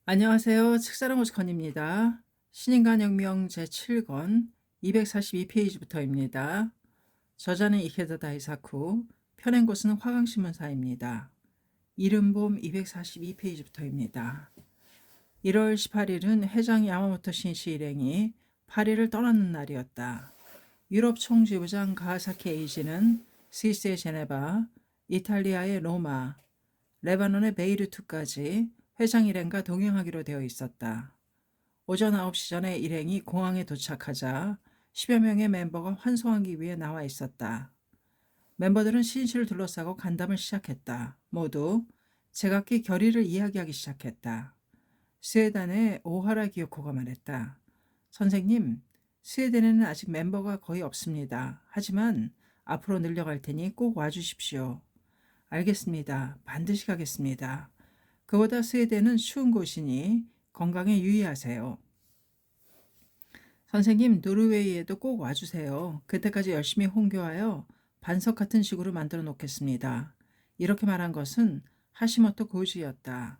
안녕하세요. 책사랑 오스컨입니다. 신인간혁명 제7권 242페이지부터입니다. 저자는 이케다 다이사쿠, 펴낸 곳은 화강신문사입니다. 이른봄 242페이지부터입니다. 1월 18일은 회장 야마모토 신시 일행이 파리를 떠나는 날이었다. 유럽 총지부장 가하사키 에이지는 스위스의 제네바, 이탈리아의 로마, 레바논의 베이루트까지 회장 일행과 동행하기로 되어 있었다. 오전 9시 전에 일행이 공항에 도착하자 10여 명의 멤버가 환송하기 위해 나와 있었다. 멤버들은 신시를 둘러싸고 간담을 시작했다. 모두 제각기 결의를 이야기하기 시작했다. 스웨덴의 오하라 기요코가 말했다. 선생님, 스웨덴에는 아직 멤버가 거의 없습니다. 하지만 앞으로 늘려갈 테니 꼭 와주십시오. 알겠습니다. 반드시 가겠습니다. 그보다 스웨덴은 추운 곳이니 건강에 유의하세요. 선생님, 노르웨이에도 꼭 와주세요. 그때까지 열심히 홍교하여 반석 같은 지구를 만들어 놓겠습니다. 이렇게 말한 것은 하시모토 고지였다.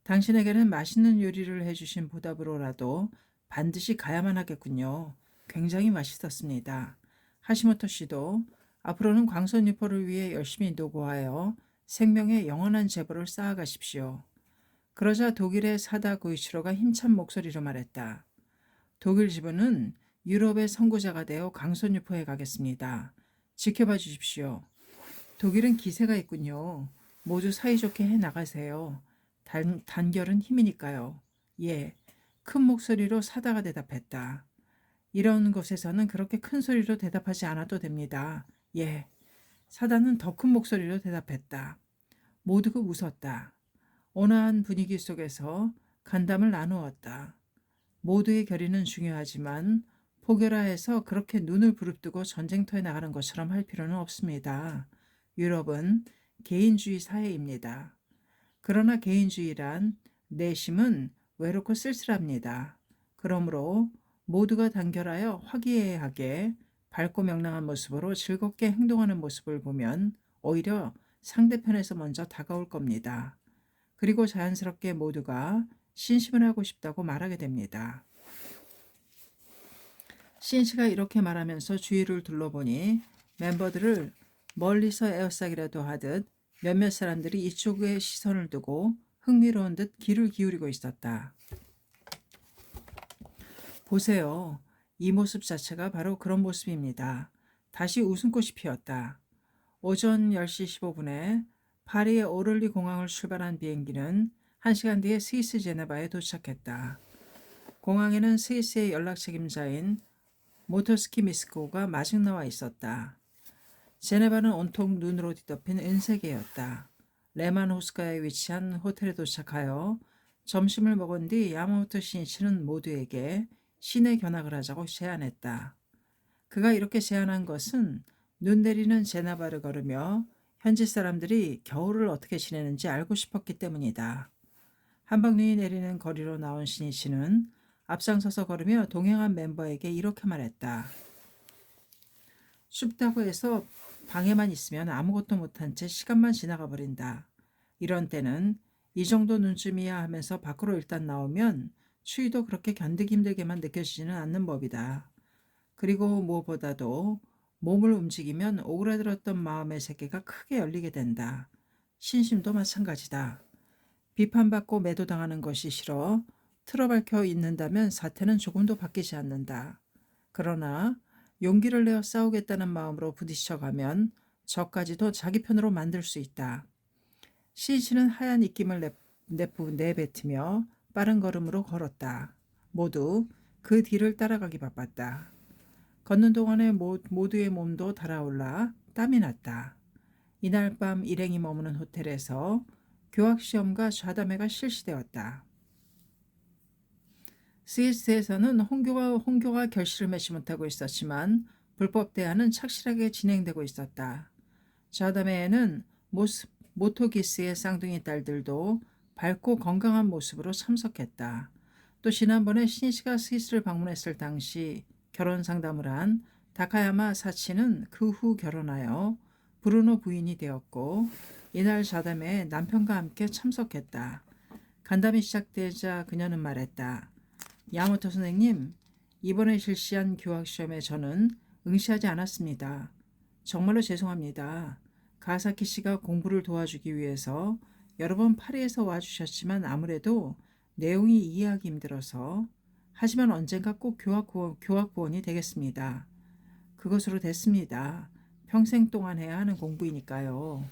당신에게는 맛있는 요리를 해주신 보답으로라도 반드시 가야만 하겠군요. 굉장히 맛있었습니다. 하시모토 씨도 앞으로는 광선유포를 위해 열심히 노고하여 생명의 영원한 재벌을 쌓아가십시오. 그러자 독일의 사다 고이치로가 힘찬 목소리로 말했다. 독일 지부는 유럽의 선구자가 되어 강선유포에 가겠습니다. 지켜봐 주십시오. 독일은 기세가 있군요. 모두 사이좋게 해나가세요. 단결은 힘이니까요. 예, 큰 목소리로 사다가 대답했다. 이런 곳에서는 그렇게 큰 소리로 대답하지 않아도 됩니다. 예, 사다는 더 큰 목소리로 대답했다. 모두가 웃었다. 온화한 분위기 속에서 간담을 나누었다. 모두의 결의는 중요하지만 포교라해서 그렇게 눈을 부릅뜨고 전쟁터에 나가는 것처럼 할 필요는 없습니다. 유럽은 개인주의 사회입니다. 그러나 개인주의란 내심은 외롭고 쓸쓸합니다. 그러므로 모두가 단결하여 화기애애하게 밝고 명랑한 모습으로 즐겁게 행동하는 모습을 보면 오히려 상대편에서 먼저 다가올 겁니다. 그리고 자연스럽게 모두가 신심을 하고 싶다고 말하게 됩니다. 신씨가 이렇게 말하면서 주위를 둘러보니 멤버들을 멀리서 에어싸기라도 하듯 몇몇 사람들이 이쪽에 시선을 두고 흥미로운 듯 귀를 기울이고 있었다. 보세요. 이 모습 자체가 바로 그런 모습입니다. 다시 웃음꽃이 피었다. 오전 10시 15분에 파리의 오를리 공항을 출발한 비행기는 1시간 뒤에 스위스 제네바에 도착했다. 공항에는 스위스의 연락 책임자인 모토스키 미스코가 마중 나와 있었다. 제네바는 온통 눈으로 뒤덮인 은세계였다. 레만 호스가에 위치한 호텔에 도착하여 점심을 먹은 뒤 야마모토 신이치는 모두에게 시내 견학을 하자고 제안했다. 그가 이렇게 제안한 것은 눈 내리는 제네바를 걸으며 현지 사람들이 겨울을 어떻게 지내는지 알고 싶었기 때문이다. 한방눈이 내리는 거리로 나온 신이치는 앞장서서 걸으며 동행한 멤버에게 이렇게 말했다. 춥다고 해서 방에만 있으면 아무것도 못한 채 시간만 지나가 버린다. 이런 때는 이 정도 눈쯤이야 하면서 밖으로 일단 나오면 추위도 그렇게 견디기 힘들게만 느껴지지는 않는 법이다. 그리고 무엇보다도 몸을 움직이면 오그라들었던 마음의 세계가 크게 열리게 된다. 신심도 마찬가지다. 비판받고 매도당하는 것이 싫어 틀어박혀 있는다면 사태는 조금도 바뀌지 않는다. 그러나 용기를 내어 싸우겠다는 마음으로 부딪혀가면 저까지도 자기 편으로 만들 수 있다. 시인씨는 하얀 입김을 내뱉으며 빠른 걸음으로 걸었다. 모두 그 뒤를 따라가기 바빴다. 걷는 동안에 모두의 몸도 달아올라 땀이 났다. 이날 밤 일행이 머무는 호텔에서 교학시험과 좌담회가 실시되었다. 스위스에서는 홍교가 결실을 맺지 못하고 있었지만 불법 대화는 착실하게 진행되고 있었다. 좌담회에는 모토기스의 쌍둥이 딸들도 밝고 건강한 모습으로 참석했다. 또 지난번에 신이씨가 스위스를 방문했을 당시 결혼 상담을 한 다카야마 사치는 그 후 결혼하여 브루노 부인이 되었고 이날 좌담회에 남편과 함께 참석했다. 간담이 시작되자 그녀는 말했다. 야마토 선생님, 이번에 실시한 교학시험에 저는 응시하지 않았습니다. 정말로 죄송합니다. 가사키 씨가 공부를 도와주기 위해서 여러 번 파리에서 와주셨지만 아무래도 내용이 이해하기 힘들어서 하지만 언젠가 꼭 교학부원이 되겠습니다. 그것으로 됐습니다. 평생 동안 해야 하는 공부이니까요.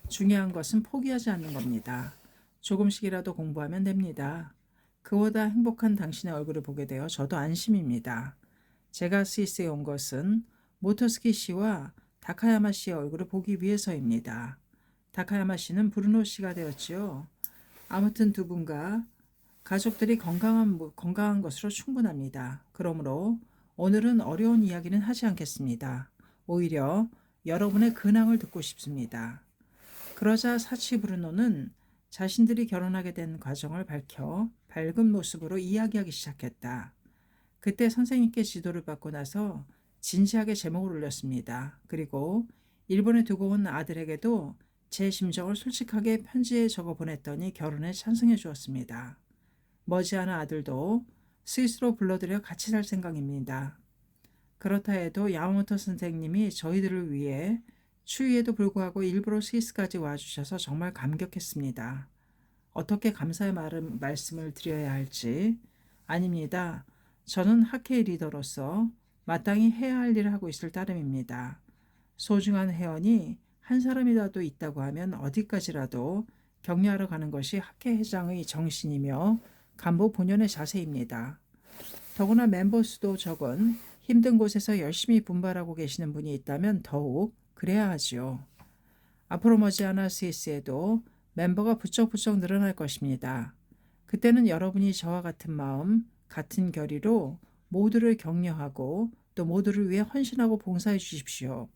중요한 것은 포기하지 않는 겁니다. 조금씩이라도 공부하면 됩니다. 그보다 행복한 당신의 얼굴을 보게 되어 저도 안심입니다. 제가 스위스에 온 것은 모토스키 씨와 다카야마 씨의 얼굴을 보기 위해서입니다. 다카야마 씨는 브루노 씨가 되었지요. 아무튼 두 분과 가족들이 건강한 것으로 충분합니다. 그러므로 오늘은 어려운 이야기는 하지 않겠습니다. 오히려 여러분의 근황을 듣고 싶습니다. 그러자 사치 브루노는 자신들이 결혼하게 된 과정을 밝혀 밝은 모습으로 이야기하기 시작했다. 그때 선생님께 지도를 받고 나서 진지하게 제목을 올렸습니다. 그리고 일본에 두고 온 아들에게도 제 심정을 솔직하게 편지에 적어 보냈더니 결혼에 찬성해 주었습니다. 머지않아 아들도 스위스로 불러들여 같이 살 생각입니다. 그렇다 해도 야마모토 선생님이 저희들을 위해 추위에도 불구하고 일부러 스위스까지 와주셔서 정말 감격했습니다. 어떻게 감사의 말씀을 드려야 할지. 아닙니다. 저는 학회 리더로서 마땅히 해야 할 일을 하고 있을 따름입니다. 소중한 회원이 한 사람이라도 있다고 하면 어디까지라도 격려하러 가는 것이 학회 회장의 정신이며 간부 본연의 자세입니다. 더구나 멤버 수도 적은 힘든 곳에서 열심히 분발하고 계시는 분이 있다면 더욱 그래야 하지요. 앞으로 머지않아 스위스에도 멤버가 부쩍부쩍 늘어날 것입니다. 그때는 여러분이 저와 같은 마음, 같은 결의로 모두를 격려하고 또 모두를 위해 헌신하고 봉사해 주십시오.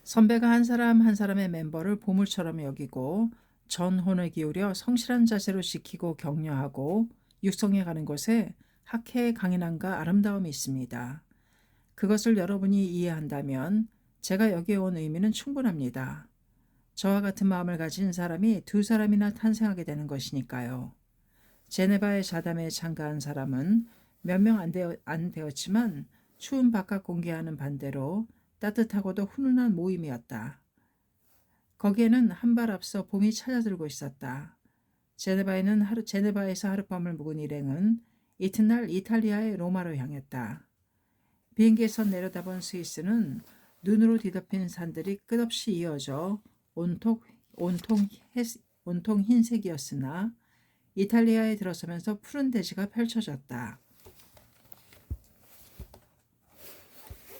선배가 한 사람 한 사람의 멤버를 보물처럼 여기고 전혼을 기울여 성실한 자세로 지키고 격려하고 육성해 가는 곳에 학회의 강인함과 아름다움이 있습니다. 그것을 여러분이 이해한다면 제가 여기에 온 의미는 충분합니다. 저와 같은 마음을 가진 사람이 두 사람이나 탄생하게 되는 것이니까요. 제네바의 자담회에 참가한 사람은 몇 명 안 되었지만 추운 바깥 공기와는 반대로 따뜻하고도 훈훈한 모임이었다. 거기에는 한 발 앞서 봄이 찾아들고 있었다. 제네바에서 하룻밤을 묵은 일행은 이튿날 이탈리아의 로마로 향했다. 비행기에서 내려다본 스위스는 눈으로 뒤덮인 산들이 끝없이 이어져 온통 흰색이었으나 이탈리아에 들어서면서 푸른 대지가 펼쳐졌다.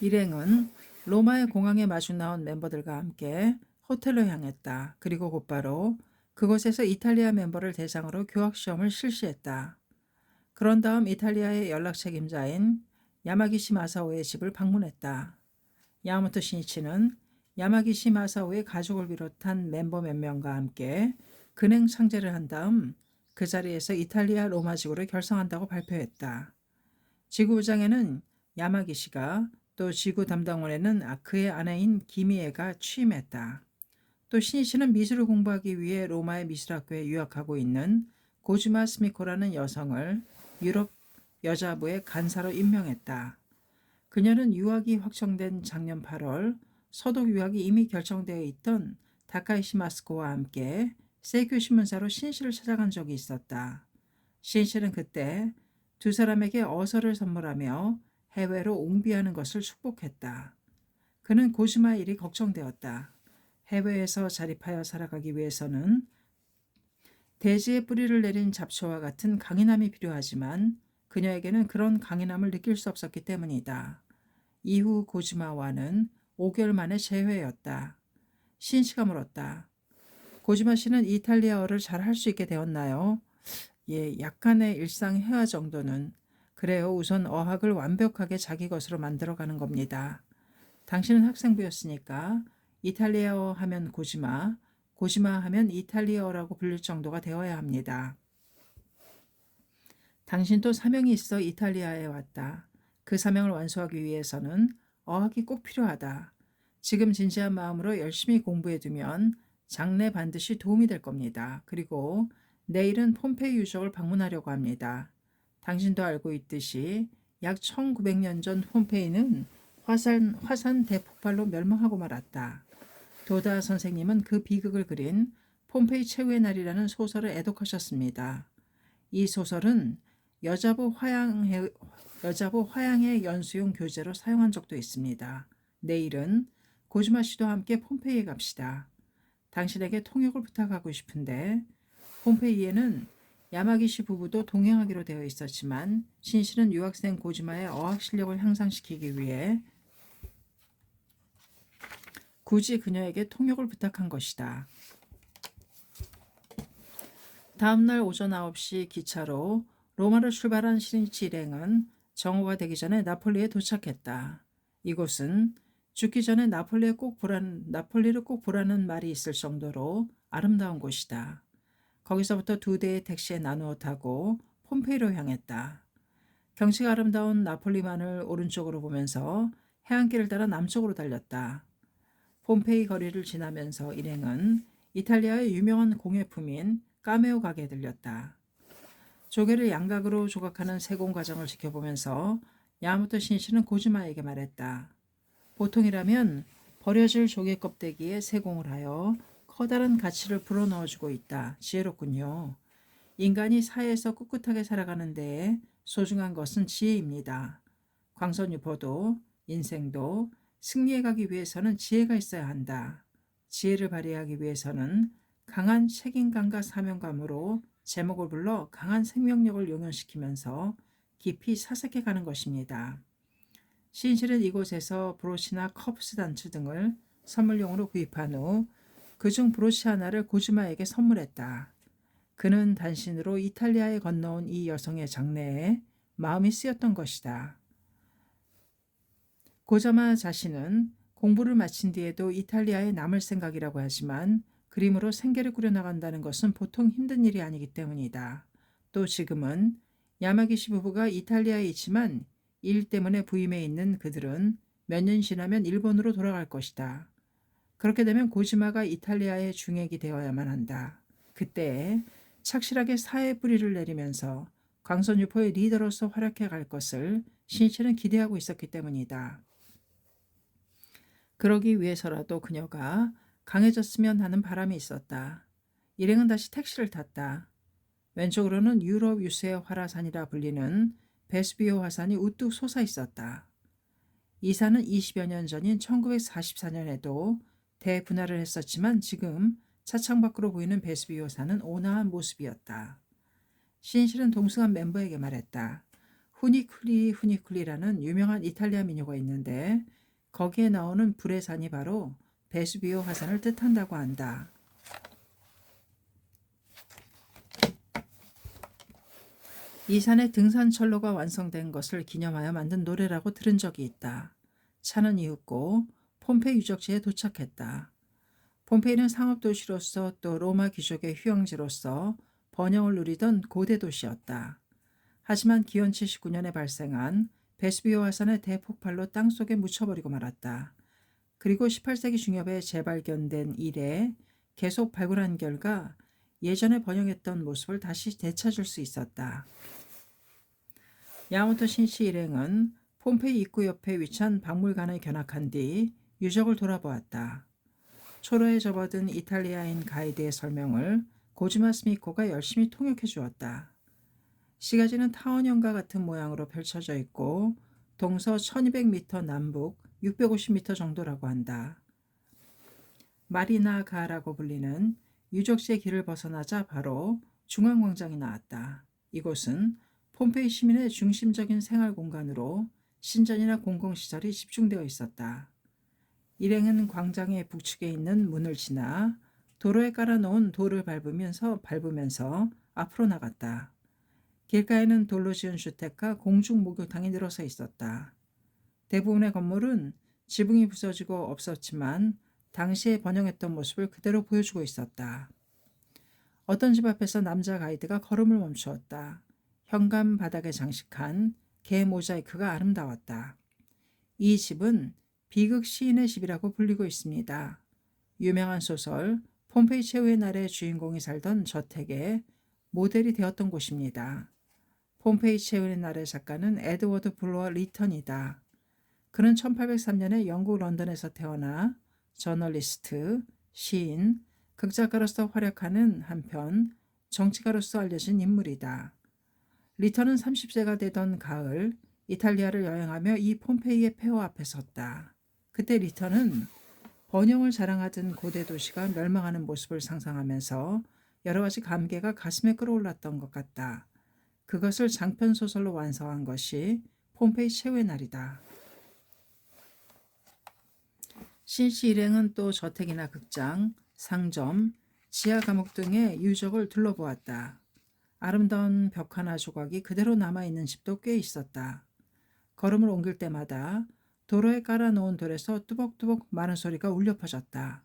일행은 로마의 공항에 마주 나온 멤버들과 함께 호텔로 향했다. 그리고 곧바로 그곳에서 이탈리아 멤버를 대상으로 교학시험을 실시했다. 그런 다음 이탈리아의 연락 책임자인 야마기시 마사오의 집을 방문했다. 야마모토 신이치는 야마기시 마사오의 가족을 비롯한 멤버 몇 명과 함께 근행 상제를 한 다음 그 자리에서 이탈리아 로마 지구를 결성한다고 발표했다. 지구부장에는 야마기시가 또 지구 담당원에는 그의 아내인 기미에가 취임했다. 또 신이치는 미술을 공부하기 위해 로마의 미술학교에 유학하고 있는 고즈마 스미코라는 여성을 유럽 여자부의 간사로 임명했다. 그녀는 유학이 확정된 작년 8월 서독 유학이 이미 결정되어 있던 다카이시 마스코와 함께 세이큐 신문사로 신씨를 찾아간 적이 있었다. 신씨는 그때 두 사람에게 어서를 선물하며 해외로 옹비하는 것을 축복했다. 그는 고즈마 일이 걱정되었다. 해외에서 자립하여 살아가기 위해서는 대지에 뿌리를 내린 잡초와 같은 강인함이 필요하지만 그녀에게는 그런 강인함을 느낄 수 없었기 때문이다. 이후 고즈마와는 5개월 만에 재회였다. 신씨가 물었다. 고즈마 씨는 이탈리아어를 잘 할 수 있게 되었나요? 예, 약간의 일상 회화 정도는. 그래요. 우선 어학을 완벽하게 자기 것으로 만들어가는 겁니다. 당신은 학생부였으니까 이탈리아어 하면 고즈마, 고즈마 하면 이탈리아어라고 불릴 정도가 되어야 합니다. 당신도 사명이 있어 이탈리아에 왔다. 그 사명을 완수하기 위해서는 어학이 꼭 필요하다. 지금 진지한 마음으로 열심히 공부해두면 장래 반드시 도움이 될 겁니다. 그리고 내일은 폼페이 유적을 방문하려고 합니다. 당신도 알고 있듯이 약 1900년 전 폼페이는 화산 대폭발로 멸망하고 말았다. 도다 선생님은 그 비극을 그린 폼페이 최후의 날이라는 소설을 애독하셨습니다. 이 소설은 여자부 화양의 연수용 교재로 사용한 적도 있습니다. 내일은 고즈마 씨도 함께 폼페이에 갑시다. 당신에게 통역을 부탁하고 싶은데 폼페이에는 야마기시 부부도 동행하기로 되어 있었지만 신실은 유학생 고즈마의 어학 실력을 향상시키기 위해 굳이 그녀에게 통역을 부탁한 것이다. 다음날 오전 9시 기차로 로마를 출발한 신이치 일행은 정오가 되기 전에 나폴리에 도착했다. 이곳은 죽기 전에 나폴리를 꼭 보라는 말이 있을 정도로 아름다운 곳이다. 거기서부터 2대의 택시에 나누어 타고 폼페이로 향했다. 경치가 아름다운 나폴리만을 오른쪽으로 보면서 해안길을 따라 남쪽으로 달렸다. 폼페이 거리를 지나면서 일행은 이탈리아의 유명한 공예품인 까메오 가게에 들렸다. 조개를 양각으로 조각하는 세공 과정을 지켜보면서 야마토 신씨는 고즈마에게 말했다. 보통이라면 버려질 조개 껍데기에 세공을 하여 커다란 가치를 불어넣어주고 있다. 지혜롭군요. 인간이 사회에서 꿋꿋하게 살아가는 데에 소중한 것은 지혜입니다. 광선유포도 인생도 승리해 가기 위해서는 지혜가 있어야 한다. 지혜를 발휘하기 위해서는 강한 책임감과 사명감으로 제목을 불러 강한 생명력을 용연시키면서 깊이 사색해 가는 것입니다. 신실은 이곳에서 브로치나 커프스 단추 등을 선물용으로 구입한 후 그중 브로치 하나를 고즈마에게 선물했다. 그는 단신으로 이탈리아에 건너온 이 여성의 장래에 마음이 쓰였던 것이다. 고즈마 자신은 공부를 마친 뒤에도 이탈리아에 남을 생각이라고 하지만 그림으로 생계를 꾸려나간다는 것은 보통 힘든 일이 아니기 때문이다. 또 지금은 야마기시 부부가 이탈리아에 있지만 일 때문에 부임해 있는 그들은 몇 년 지나면 일본으로 돌아갈 것이다. 그렇게 되면 고즈마가 이탈리아의 중액이 되어야만 한다. 그때 착실하게 사회 뿌리를 내리면서 광선유포의 리더로서 활약해 갈 것을 신실은 기대하고 있었기 때문이다. 그러기 위해서라도 그녀가 강해졌으면 하는 바람이 있었다. 일행은 다시 택시를 탔다. 왼쪽으로는 유럽 유수의 화라산이라 불리는 베스비오 화산이 우뚝 솟아 있었다. 이 산은 20여 년 전인 1944년에도 대분할을 했었지만 지금 차창 밖으로 보이는 베스비오 산은 온화한 모습이었다. 신실은 동승한 멤버에게 말했다. 후니쿨리라는 유명한 이탈리아 민요가 있는데 거기에 나오는 불의 산이 바로 베스비오 화산을 뜻한다고 한다. 이 산의 등산철로가 완성된 것을 기념하여 만든 노래라고 들은 적이 있다. 차는 이윽고 폼페이 유적지에 도착했다. 폼페이는 상업도시로서 또 로마 귀족의 휴양지로서 번영을 누리던 고대 도시였다. 하지만 기원 79년에 발생한 베스비오 화산의 대폭발로 땅속에 묻혀버리고 말았다. 그리고 18세기 중엽에 재발견된 이래 계속 발굴한 결과 예전에 번영했던 모습을 다시 되찾을 수 있었다. 야마토 신씨 일행은 폼페이 입구 옆에 위치한 박물관에 견학한 뒤 유적을 돌아보았다. 초로에 접어든 이탈리아인 가이드의 설명을 고즈마 스미코가 열심히 통역해 주었다. 시가지는 타원형과 같은 모양으로 펼쳐져 있고 동서 1200m 남북 650m 정도라고 한다. 마리나가라고 불리는 유적지의 길을 벗어나자 바로 중앙광장이 나왔다. 이곳은 폼페이 시민의 중심적인 생활 공간으로 신전이나 공공시설이 집중되어 있었다. 일행은 광장의 북측에 있는 문을 지나 도로에 깔아놓은 돌을 밟으면서 앞으로 나갔다. 길가에는 돌로 지은 주택과 공중 목욕탕이 늘어서 있었다. 대부분의 건물은 지붕이 부서지고 없었지만 당시에 번영했던 모습을 그대로 보여주고 있었다. 어떤 집 앞에서 남자 가이드가 걸음을 멈추었다. 현관 바닥에 장식한 개 모자이크가 아름다웠다. 이 집은 비극 시인의 집이라고 불리고 있습니다. 유명한 소설 폼페이 최후의 날의 주인공이 살던 저택의 모델이 되었던 곳입니다. 폼페이 최후의 날의 작가는 에드워드 블루어 리턴이다. 그는 1803년에 영국 런던에서 태어나 저널리스트, 시인, 극작가로서 활약하는 한편 정치가로서 알려진 인물이다. 리턴은 30세가 되던 가을 이탈리아를 여행하며 이 폼페이의 폐허 앞에 섰다. 그때 리턴은 번영을 자랑하던 고대 도시가 멸망하는 모습을 상상하면서 여러 가지 감개가 가슴에 끌어올랐던 것 같다. 그것을 장편 소설로 완성한 것이 폼페이 최후의 날이다. 신씨 일행은 또 저택이나 극장, 상점, 지하 감옥 등의 유적을 둘러보았다. 아름다운 벽 하나 조각이 그대로 남아있는 집도 꽤 있었다. 걸음을 옮길 때마다 도로에 깔아놓은 돌에서 뚜벅뚜벅 마는 소리가 울려 퍼졌다.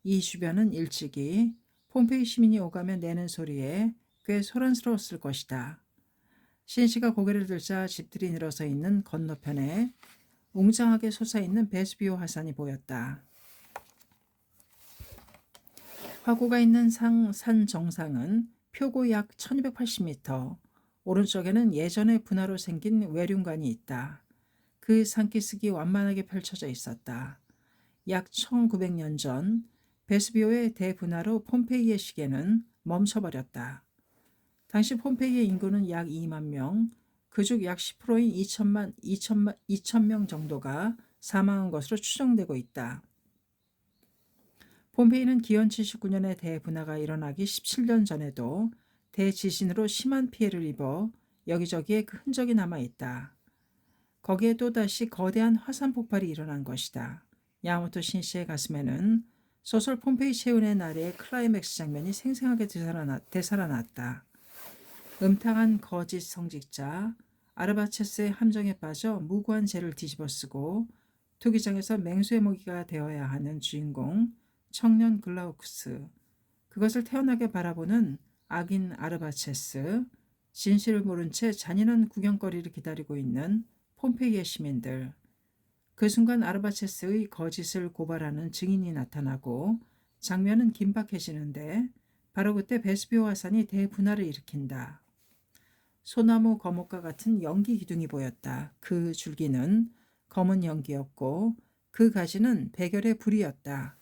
이 주변은 일찍이 폼페이 시민이 오가며 내는 소리에 꽤 소란스러웠을 것이다. 신씨가 고개를 들자 집들이 늘어서 있는 건너편에 웅장하게 솟아있는 베스비오 화산이 보였다. 화구가 있는 산 정상은 표고 약 1280m, 오른쪽에는 예전의 분화로 생긴 외륜관이 있다. 그 산기슭이 완만하게 펼쳐져 있었다. 약 1900년 전 베스비오의 대분화로 폼페이의 시계는 멈춰버렸다. 당시 폼페이의 인구는 약 2만 명, 그중 약 10%인 2천명 정도가 사망한 것으로 추정되고 있다. 폼페이는 기원 79년에 대분화가 일어나기 17년 전에도 대지진으로 심한 피해를 입어 여기저기에 그 흔적이 남아있다. 거기에 또다시 거대한 화산 폭발이 일어난 것이다. 야마토 신씨의 가슴에는 소설 폼페이 최후의 날의 클라이맥스 장면이 생생하게 되살아났다. 음탕한 거짓 성직자 아르바체스의 함정에 빠져 무고한 죄를 뒤집어쓰고 투기장에서 맹수의 먹이가 되어야 하는 주인공 청년 글라우쿠스, 그것을 태연하게 바라보는 악인 아르바체스, 진실을 모른 채 잔인한 구경거리를 기다리고 있는 폼페이의 시민들. 그 순간 아르바체스의 거짓을 고발하는 증인이 나타나고 장면은 긴박해지는데 바로 그때 베스비오 화산이 대분화를 일으킨다. 소나무 거목과 같은 연기 기둥이 보였다. 그 줄기는 검은 연기였고 그 가지는 백열의 불이었다.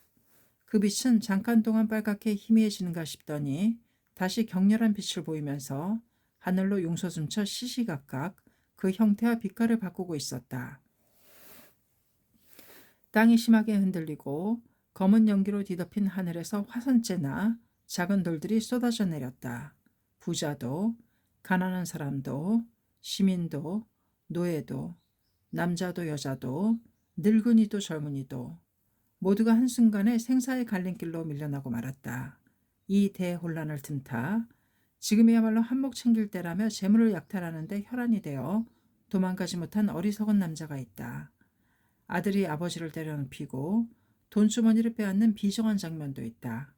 그 빛은 잠깐 동안 빨갛게 희미해지는가 싶더니 다시 격렬한 빛을 보이면서 하늘로 용솟음쳐 시시각각 그 형태와 빛깔을 바꾸고 있었다. 땅이 심하게 흔들리고 검은 연기로 뒤덮인 하늘에서 화산재나 작은 돌들이 쏟아져 내렸다. 부자도, 가난한 사람도, 시민도, 노예도, 남자도 여자도, 늙은이도 젊은이도 모두가 한순간에 생사의 갈림길로 밀려나고 말았다. 이 대혼란을 틈타 지금이야말로 한몫 챙길 때라며 재물을 약탈하는데 혈안이 되어 도망가지 못한 어리석은 남자가 있다. 아들이 아버지를 때려눕히고 돈주머니를 빼앗는 비정한 장면도 있다.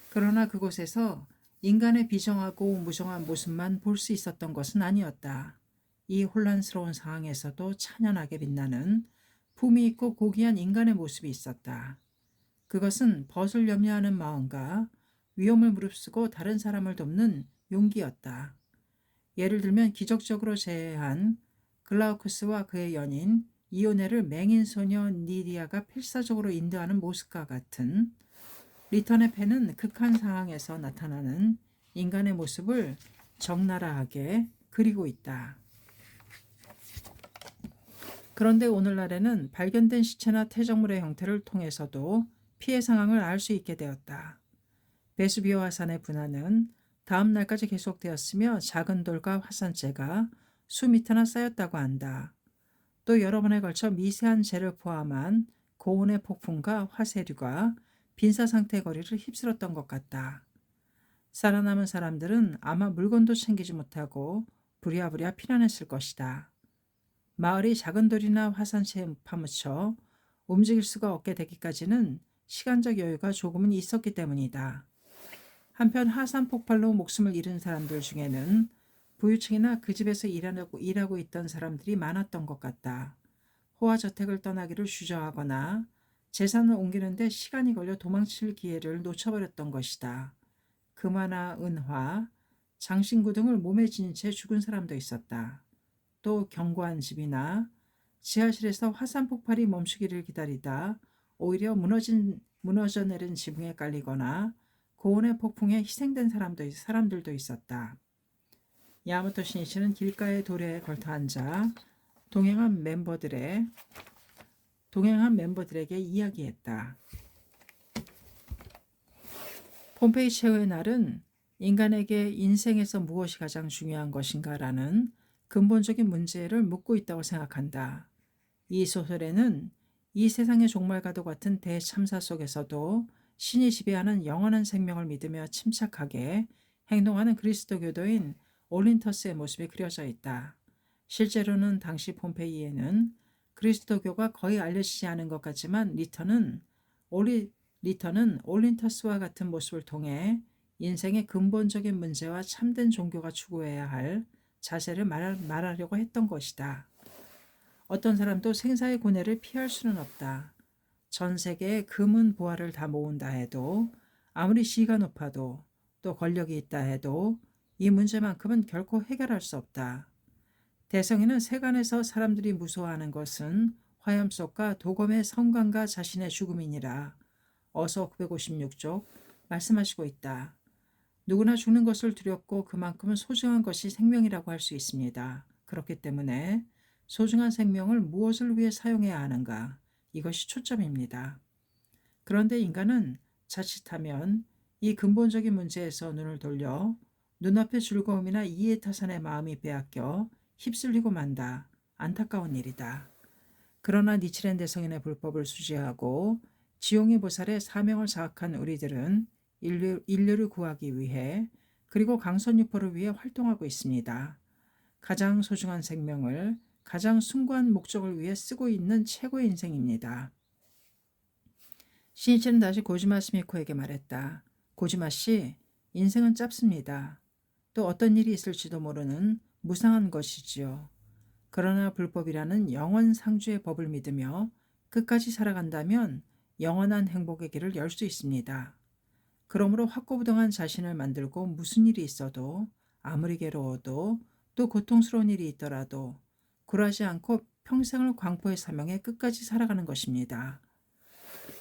그러나 그곳에서 인간의 비정하고 무정한 모습만 볼 수 있었던 것은 아니었다. 이 혼란스러운 상황에서도 찬연하게 빛나는 품위 있고 고귀한 인간의 모습이 있었다. 그것은 벗을 염려하는 마음과 위험을 무릅쓰고 다른 사람을 돕는 용기였다. 예를 들면 기적적으로 재해한 글라우쿠스와 그의 연인 이오네를 맹인 소녀 니디아가 필사적으로 인도하는 모습과 같은 리턴의 펜은 극한 상황에서 나타나는 인간의 모습을 적나라하게 그리고 있다. 그런데 오늘날에는 발견된 시체나 퇴적물의 형태를 통해서도 피해 상황을 알 수 있게 되었다. 베수비오 화산의 분화는 다음 날까지 계속되었으며 작은 돌과 화산재가 수미터나 쌓였다고 한다. 또 여러 번에 걸쳐 미세한 재를 포함한 고온의 폭풍과 화쇄류가 빈사 상태 거리를 휩쓸었던 것 같다. 살아남은 사람들은 아마 물건도 챙기지 못하고 부랴부랴 피난했을 것이다. 마을이 작은 돌이나 화산재에 파묻혀 움직일 수가 없게 되기까지는 시간적 여유가 조금은 있었기 때문이다. 한편 화산 폭발로 목숨을 잃은 사람들 중에는 부유층이나 그 집에서 일하고 있던 사람들이 많았던 것 같다. 호화저택을 떠나기를 주저하거나 재산을 옮기는데 시간이 걸려 도망칠 기회를 놓쳐버렸던 것이다. 금화나 은화, 장신구 등을 몸에 지닌 채 죽은 사람도 있었다. 또 견고한 집이나 지하실에서 화산 폭발이 멈추기를 기다리다 오히려 무너져 내린 지붕에 깔리거나 고온의 폭풍에 희생된 사람들도 있었다. 야마토 신이치는 길가의 도로에 걸터 앉아 동행한 멤버들에게 이야기했다. 폼페이 최후의 날은 인간에게 인생에서 무엇이 가장 중요한 것인가라는 근본적인 문제를 묻고 있다고 생각한다. 이 소설에는 이 세상의 종말과도 같은 대참사 속에서도 신이 지배하는 영원한 생명을 믿으며 침착하게 행동하는 그리스도교도인 올린터스의 모습이 그려져 있다. 실제로는 당시 폼페이에는 그리스도교가 거의 알려지지 않은 것 같지만 리터는 올린터스와 같은 모습을 통해 인생의 근본적인 문제와 참된 종교가 추구해야 할 자세를 말하려고 했던 것이다. 어떤 사람도 생사의 고뇌를 피할 수는 없다. 전 세계의 금은 보화를 다 모은다 해도, 아무리 지위가 높아도, 또 권력이 있다 해도 이 문제만큼은 결코 해결할 수 없다. 대성에는 세간에서 사람들이 무서워하는 것은 화염속과 도검의 성광과 자신의 죽음이니라. 어서 956쪽 말씀하시고 있다. 누구나 죽는 것을 두렵고 그만큼은 소중한 것이 생명이라고 할 수 있습니다. 그렇기 때문에 소중한 생명을 무엇을 위해 사용해야 하는가? 이것이 초점입니다. 그런데 인간은 자칫하면 이 근본적인 문제에서 눈을 돌려 눈앞의 즐거움이나 이해타산의 마음이 빼앗겨 휩쓸리고 만다. 안타까운 일이다. 그러나 니치렌 대성인의 불법을 수지하고 지용의 보살의 사명을 자각한 우리들은 인류를 구하기 위해 그리고 강선유포를 위해 활동하고 있습니다. 가장 소중한 생명을 가장 숭고한 목적을 위해 쓰고 있는 최고의 인생입니다. 신이치는 다시 고지마 스미코에게 말했다. 고지마 씨, 인생은 짧습니다. 또 어떤 일이 있을지도 모르는 무상한 것이지요. 그러나 불법이라는 영원 상주의 법을 믿으며 끝까지 살아간다면 영원한 행복의 길을 열 수 있습니다. 그러므로 확고부동한 자신을 만들고 무슨 일이 있어도 아무리 괴로워도 또 고통스러운 일이 있더라도 굴하지 않고 평생을 광포의 사명에 끝까지 살아가는 것입니다.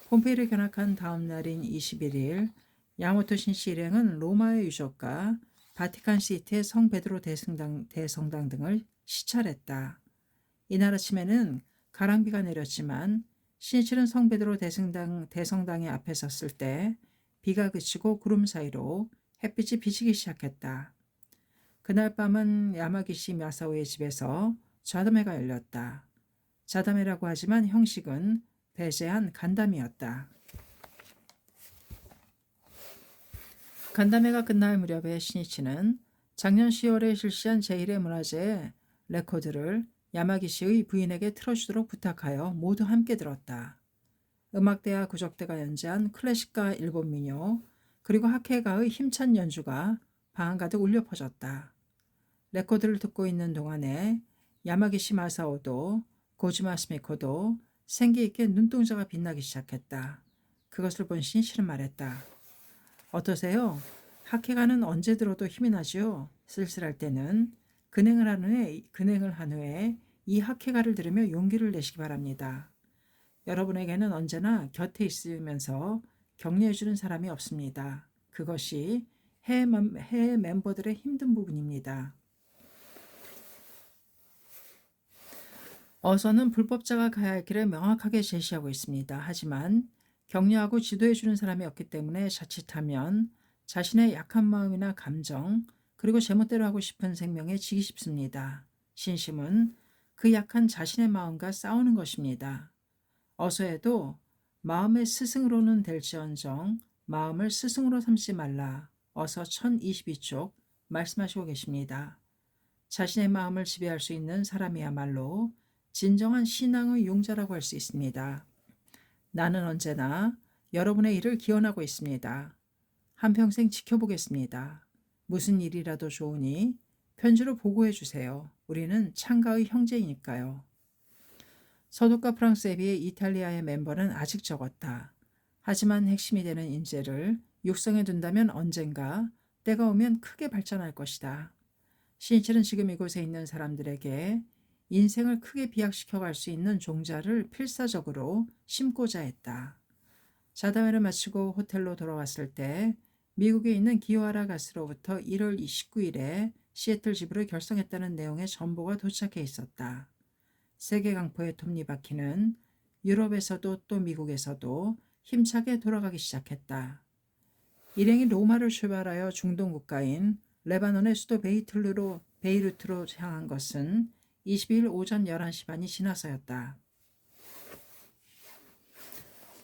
폼페이를 견학한 다음 날인 21일 야마토 신시 일행은 로마의 유적과 바티칸 시티의 성 베드로 대성당 등을 시찰했다. 이날 아침에는 가랑비가 내렸지만 신이치는 성 베드로 대성당의 앞에 섰을 때 비가 그치고 구름 사이로 햇빛이 비치기 시작했다. 그날 밤은 야마기시 마사오의 집에서 자담회가 열렸다. 자담회라고 하지만 형식은 배제한 간담회였다. 간담회가 끝날 무렵에 신이치는 작년 10월에 실시한 제1회 문화제의 레코드를 야마기시의 부인에게 틀어주도록 부탁하여 모두 함께 들었다. 음악대와 구적대가 연주한 클래식과 일본 민요 그리고 하케가의 힘찬 연주가 방 한가득 울려 퍼졌다. 레코드를 듣고 있는 동안에 야마기시 마사오도 고지마 스미코도 생기 있게 눈동자가 빛나기 시작했다. 그것을 본 신이치는 말했다. 어떠세요? 하케가는 언제 들어도 힘이 나지요? 쓸쓸할 때는 근행을 한 후에 이 하케가를 들으며 용기를 내시기 바랍니다. 여러분에게는 언제나 곁에 있으면서 격려해주는 사람이 없습니다. 그것이 해외 멤버들의 힘든 부분입니다. 어서는 불법자가 가야 할 길을 명확하게 제시하고 있습니다. 하지만 격려하고 지도해주는 사람이 없기 때문에 자칫하면 자신의 약한 마음이나 감정 그리고 제멋대로 하고 싶은 생명에 지기 쉽습니다. 신심은 그 약한 자신의 마음과 싸우는 것입니다. 어서에도 마음의 스승으로는 될지언정 마음을 스승으로 삼지 말라. 어서 1022쪽 말씀하시고 계십니다. 자신의 마음을 지배할 수 있는 사람이야말로 진정한 신앙의 용자라고 할 수 있습니다. 나는 언제나 여러분의 일을 기원하고 있습니다. 한평생 지켜보겠습니다. 무슨 일이라도 좋으니 편지로 보고해 주세요. 우리는 창가의 형제이니까요. 서독과 프랑스에 비해 이탈리아의 멤버는 아직 적었다. 하지만 핵심이 되는 인재를 육성해 둔다면 언젠가 때가 오면 크게 발전할 것이다. 신일은 지금 이곳에 있는 사람들에게 인생을 크게 비약시켜 갈 수 있는 종자를 필사적으로 심고자 했다. 자담회를 마치고 호텔로 돌아왔을 때 미국에 있는 기요하라 가스로부터 1월 29일에 시애틀 집으로 결성했다는 내용의 정보가 도착해 있었다. 세계 강포의 톱니바퀴는 유럽에서도 또 미국에서도 힘차게 돌아가기 시작했다. 일행이 로마를 출발하여 중동 국가인 레바논의 수도 베이루트로 향한 것은 22일 오전 11시 반이 지나서였다.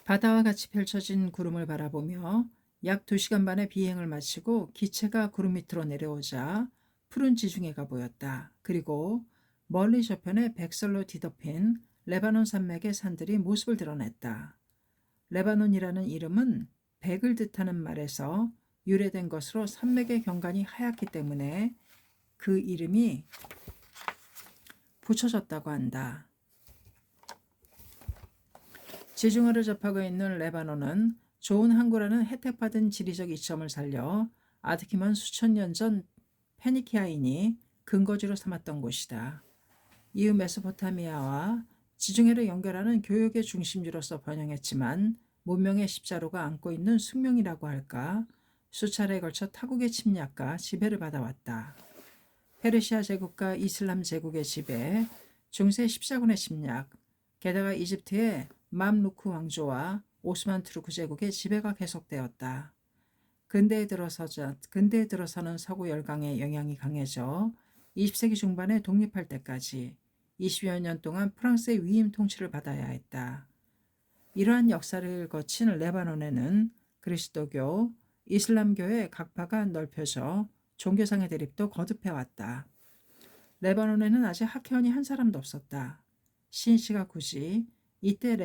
바다와 같이 펼쳐진 구름을 바라보며 약 2시간 반의 비행을 마치고 기체가 구름 밑으로 내려오자 푸른 지중해가 보였다. 그리고 멀리 저편에 백설로 뒤덮인 레바논 산맥의 산들이 모습을 드러냈다. 레바논이라는 이름은 백을 뜻하는 말에서 유래된 것으로 산맥의 경관이 하얗기 때문에 그 이름이 붙여졌다고 한다. 지중해를 접하고 있는 레바논은 좋은 항구라는 혜택받은 지리적 이점을 살려 아득히만 수천 년 전 페니키아인이 근거지로 삼았던 곳이다. 이후 메소포타미아와 지중해를 연결하는 교역의 중심지로서 번영했지만 문명의 십자로가 안고 있는 숙명이라고 할까 수차례에 걸쳐 타국의 침략과 지배를 받아왔다. 페르시아 제국과 이슬람 제국의 지배, 중세 14군의 침략, 게다가 이집트의 맘루크 왕조와 오스만 투르크 제국의 지배가 계속되었다. 근대에 들어서는 서구 열강의 영향이 강해져 20세기 중반에 독립할 때까지 20여 년 동안 프랑스의 위임 통치를 받아야 했다. 이러한 역사를 거친 레바논에는 그리스도교, 이슬람교의 각파가 넓혀져 종교상의 대립도 거듭해왔다. 레바논에는 아직 학회원이 한 사람도 없었다. 신 씨가 굳이 이때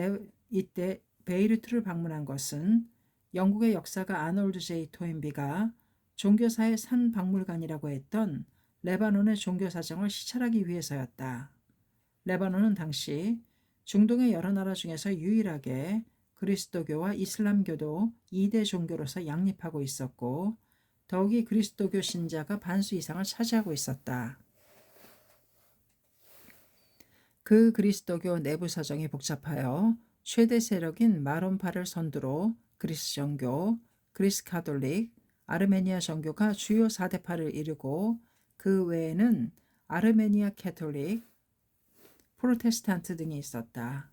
베이루트를 방문한 것은 영국의 역사가 아놀드 제이 토인비가 종교사의 산 박물관이라고 했던 레바논의 종교 사정을 시찰하기 위해서였다. 레바논은 당시 중동의 여러 나라 중에서 유일하게 그리스도교와 이슬람교도 2대 종교로서 양립하고 있었고 더욱이 그리스도교 신자가 반수 이상을 차지하고 있었다. 그 그리스도교 내부 사정이 복잡하여 최대 세력인 마론파를 선두로 그리스 정교, 그리스 가톨릭, 아르메니아 정교가 주요 4대파를 이루고 그 외에는 아르메니아 캐톨릭, 프로테스탄트 등이 있었다.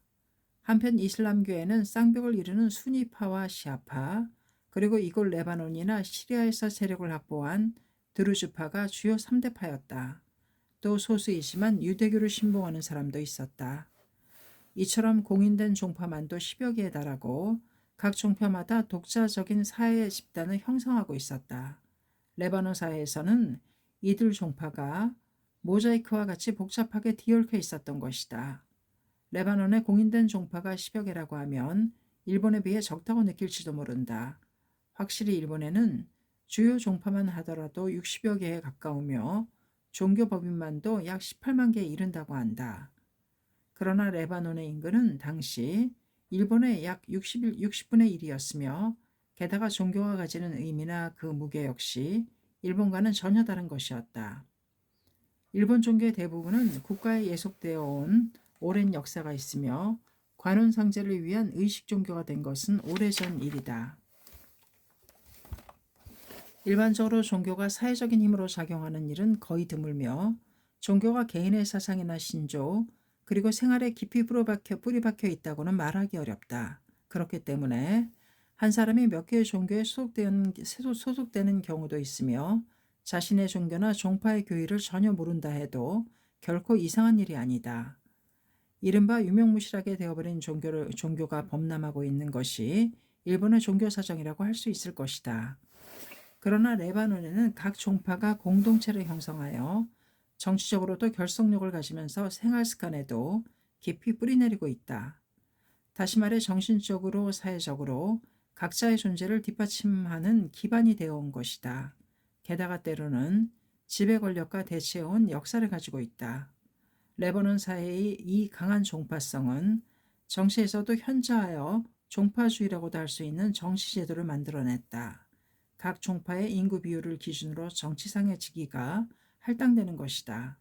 한편 이슬람교에는 쌍벽을 이루는 수니파와 시아파, 그리고 이곳 레바논이나 시리아에서 세력을 확보한 드루즈파가 주요 3대파였다. 또 소수이지만 유대교를 신봉하는 사람도 있었다. 이처럼 공인된 종파만도 10여 개에 달하고 각 종파마다 독자적인 사회 집단을 형성하고 있었다. 레바논 사회에서는 이들 종파가 모자이크와 같이 복잡하게 뒤얽혀 있었던 것이다. 레바논의 공인된 종파가 10여 개라고 하면 일본에 비해 적다고 느낄지도 모른다. 확실히 일본에는 주요 종파만 하더라도 60여 개에 가까우며 종교 법인만도 약 18만 개에 이른다고 한다. 그러나 레바논의 인구는 당시 일본의 약 60분의 1이었으며 게다가 종교가 가지는 의미나 그 무게 역시 일본과는 전혀 다른 것이었다. 일본 종교의 대부분은 국가에 예속되어 온 오랜 역사가 있으며 관원상제를 위한 의식 종교가 된 것은 오래전 일이다. 일반적으로 종교가 사회적인 힘으로 작용하는 일은 거의 드물며 종교가 개인의 사상이나 신조 그리고 생활에 깊이 뿌리 박혀 있다고는 말하기 어렵다. 그렇기 때문에 한 사람이 몇 개의 종교에 소속되는 경우도 있으며 자신의 종교나 종파의 교의를 전혀 모른다 해도 결코 이상한 일이 아니다. 이른바 유명무실하게 되어버린 종교가 범람하고 있는 것이 일본의 종교 사정이라고 할 수 있을 것이다. 그러나 레바논에는 각 종파가 공동체를 형성하여 정치적으로도 결속력을 가지면서 생활 습관에도 깊이 뿌리내리고 있다. 다시 말해 정신적으로 사회적으로 각자의 존재를 뒷받침하는 기반이 되어 온 것이다. 게다가 때로는 지배 권력과 대치해온 역사를 가지고 있다. 레바논 사회의 이 강한 종파성은 정치에서도 현저하여 종파주의라고도 할 수 있는 정치제도를 만들어냈다. 각 종파의 인구 비율을 기준으로 정치상의 직위가 할당되는 것이다.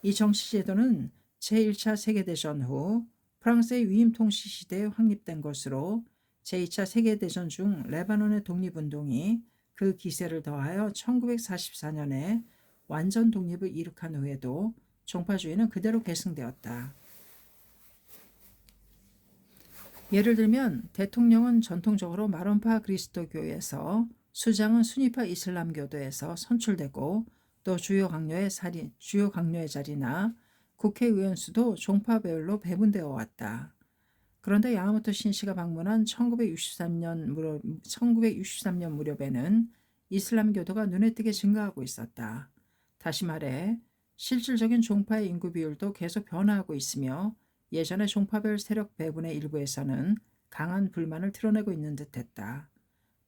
이 정치제도는 제1차 세계대전 후 프랑스의 위임 통치 시대에 확립된 것으로 제2차 세계대전 중 레바논의 독립운동이 그 기세를 더하여 1944년에 완전 독립을 이룩한 후에도 종파주의는 그대로 계승되었다. 예를 들면 대통령은 전통적으로 마론파 그리스도교에서, 수장은 순위파 이슬람교도에서 선출되고 또 주요 강요의 자리나 국회의원 수도 종파별로 배분되어 왔다. 그런데 야마모토 신시가 방문한 1963년 무렵에는 이슬람교도가 눈에 띄게 증가하고 있었다. 다시 말해 실질적인 종파의 인구 비율도 계속 변화하고 있으며 예전의 종파별 세력 배분의 일부에서는 강한 불만을 드러내고 있는 듯했다.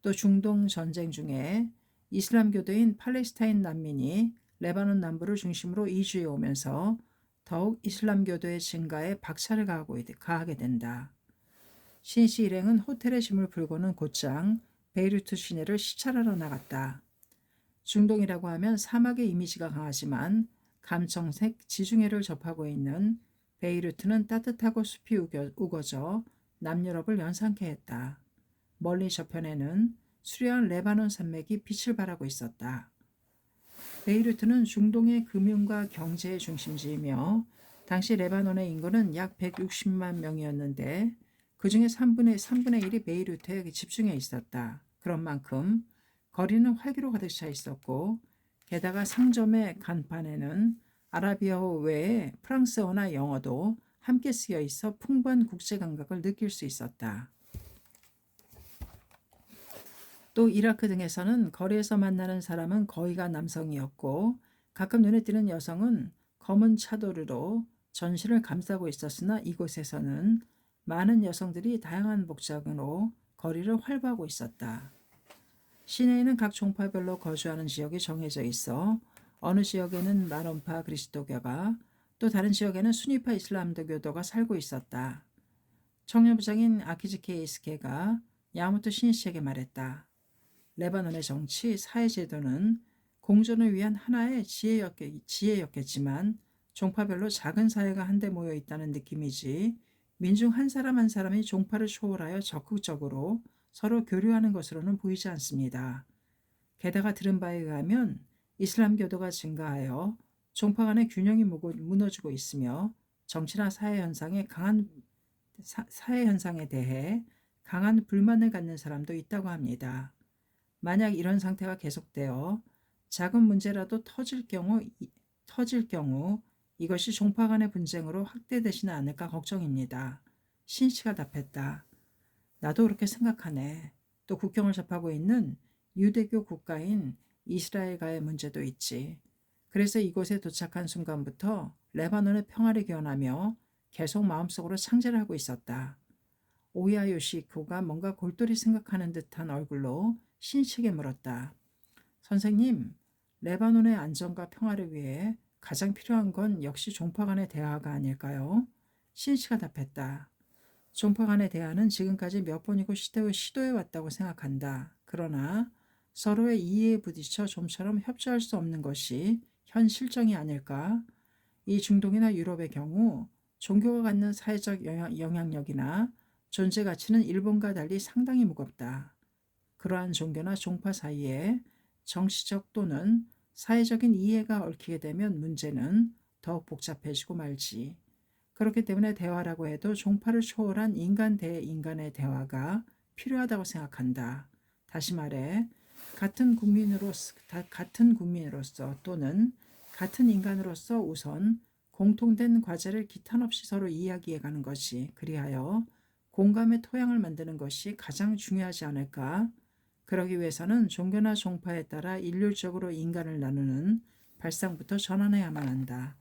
또 중동 전쟁 중에 이슬람교도인 팔레스타인 난민이 레바논 남부를 중심으로 이주해 오면서 더욱 이슬람교도의 증가에 박차를 가하게 된다. 신시 일행은 호텔의 짐을 풀고는 곧장 베이루트 시내를 시찰하러 나갔다. 중동이라고 하면 사막의 이미지가 강하지만 감청색 지중해를 접하고 있는 베이루트는 따뜻하고 숲이 우거져 남유럽을 연상케 했다. 멀리 저편에는 수려한 레바논 산맥이 빛을 발하고 있었다. 베이루트는 중동의 금융과 경제의 중심지이며 당시 레바논의 인구는 약 160만 명이었는데 그 중에 3분의 1이 베이루트에 집중해 있었다. 그런 만큼 거리는 활기로 가득 차 있었고 게다가 상점의 간판에는 아라비아어 외에 프랑스어나 영어도 함께 쓰여 있어 풍부한 국제 감각을 느낄 수 있었다. 또 이라크 등에서는 거리에서 만나는 사람은 거의가 남성이었고 가끔 눈에 띄는 여성은 검은 차도르로 전신을 감싸고 있었으나 이곳에서는 많은 여성들이 다양한 복장으로 거리를 활보하고 있었다. 시내에는 각 종파별로 거주하는 지역이 정해져 있어 어느 지역에는 마론파 그리스도교가 또 다른 지역에는 순위파 이슬람교도가 살고 있었다. 청년부장인 아키즈케 이스케가 야마모토 신시에게 말했다. 레바논의 정치, 사회제도는 공존을 위한 하나의 지혜였겠지만 종파별로 작은 사회가 한데 모여 있다는 느낌이지 민중 한 사람 한 사람이 종파를 초월하여 적극적으로 서로 교류하는 것으로는 보이지 않습니다. 게다가 들은 바에 의하면 이슬람교도가 증가하여 종파 간의 균형이 무너지고 있으며 정치나 사회 현상에 대해 강한 불만을 갖는 사람도 있다고 합니다. 만약 이런 상태가 계속되어 작은 문제라도 터질 경우 이것이 종파 간의 분쟁으로 확대되지는 않을까 걱정입니다. 신씨가 답했다. 나도 그렇게 생각하네. 또 국경을 접하고 있는 유대교 국가인 이스라엘과의 문제도 있지. 그래서 이곳에 도착한 순간부터 레바논의 평화를 기원하며 계속 마음속으로 창제를 하고 있었다. 오야 요시코가 뭔가 골똘히 생각하는 듯한 얼굴로 신씨에게 물었다. 선생님, 레바논의 안정과 평화를 위해 가장 필요한 건 역시 종파 간의 대화가 아닐까요? 신씨가 답했다. 종파 간의 대화는 지금까지 몇 번이고 시도해 왔다고 생각한다. 그러나 서로의 이해에 부딪혀 좀처럼 협조할 수 없는 것이 현 실정이 아닐까? 이 중동이나 유럽의 경우 종교가 갖는 사회적 영향력이나 존재 가치는 일본과 달리 상당히 무겁다. 그러한 종교나 종파 사이에 정치적 또는 사회적인 이해가 얽히게 되면 문제는 더욱 복잡해지고 말지. 그렇기 때문에 대화라고 해도 종파를 초월한 인간 대 인간의 대화가 필요하다고 생각한다. 다시 말해 같은 국민으로서 또는 같은 인간으로서 우선 공통된 과제를 기탄 없이 서로 이야기해가는 것이, 그리하여 공감의 토양을 만드는 것이 가장 중요하지 않을까? 그러기 위해서는 종교나 종파에 따라 일률적으로 인간을 나누는 발상부터 전환해야만 한다.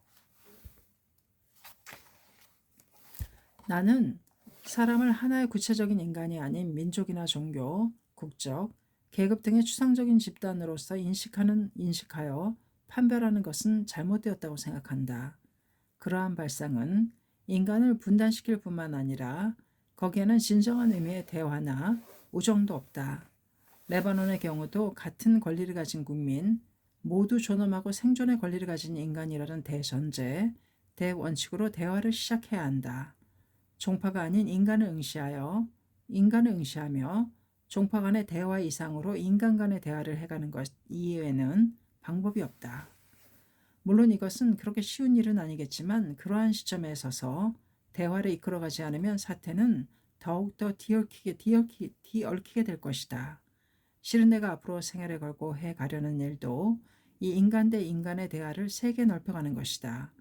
나는 사람을 하나의 구체적인 인간이 아닌 민족이나 종교, 국적, 계급 등의 추상적인 집단으로서 인식하여 판별하는 것은 잘못되었다고 생각한다. 그러한 발상은 인간을 분단시킬 뿐만 아니라 거기에는 진정한 의미의 대화나 우정도 없다. 레바논의 경우도 같은 권리를 가진 국민, 모두 존엄하고 생존의 권리를 가진 인간이라는 대전제, 대원칙으로 대화를 시작해야 한다. 종파가 아닌 인간을 응시하며 종파 간의 대화 이상으로 인간 간의 대화를 해가는 것 이외에는 방법이 없다. 물론 이것은 그렇게 쉬운 일은 아니겠지만 그러한 시점에 서서 대화를 이끌어가지 않으면 사태는 더욱더 뒤얽히게 될 것이다. 실은 내가 앞으로 생애를 걸고 해가려는 일도 이 인간 대 인간의 대화를 세게 넓혀가는 것이다.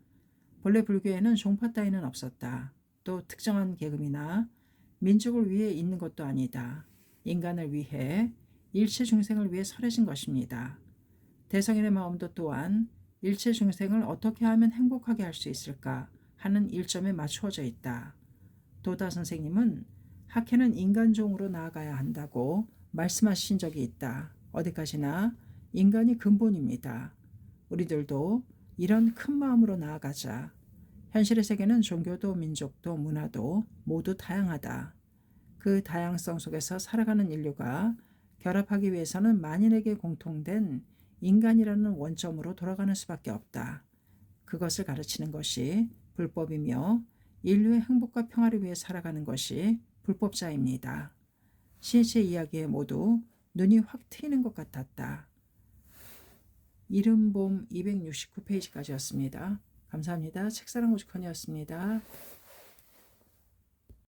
본래 불교에는 종파 따위는 없었다. 또 특정한 계급이나 민족을 위해 있는 것도 아니다. 인간을 위해 일체 중생을 위해 설해진 것입니다. 대성인의 마음도 또한 일체 중생을 어떻게 하면 행복하게 할 수 있을까 하는 일점에 맞추어져 있다. 도다 선생님은 학회는 인간종으로 나아가야 한다고 말씀하신 적이 있다. 어디까지나 인간이 근본입니다. 우리들도 이런 큰 마음으로 나아가자. 현실의 세계는 종교도 민족도 문화도 모두 다양하다. 그 다양성 속에서 살아가는 인류가 결합하기 위해서는 만인에게 공통된 인간이라는 원점으로 돌아가는 수밖에 없다. 그것을 가르치는 것이 불법이며 인류의 행복과 평화를 위해 살아가는 것이 불법자입니다. 시인의 이야기에 모두 눈이 확 트이는 것 같았다. 이른봄 269페이지까지였습니다. 감사합니다. 책사랑 오죽헌이었습니다.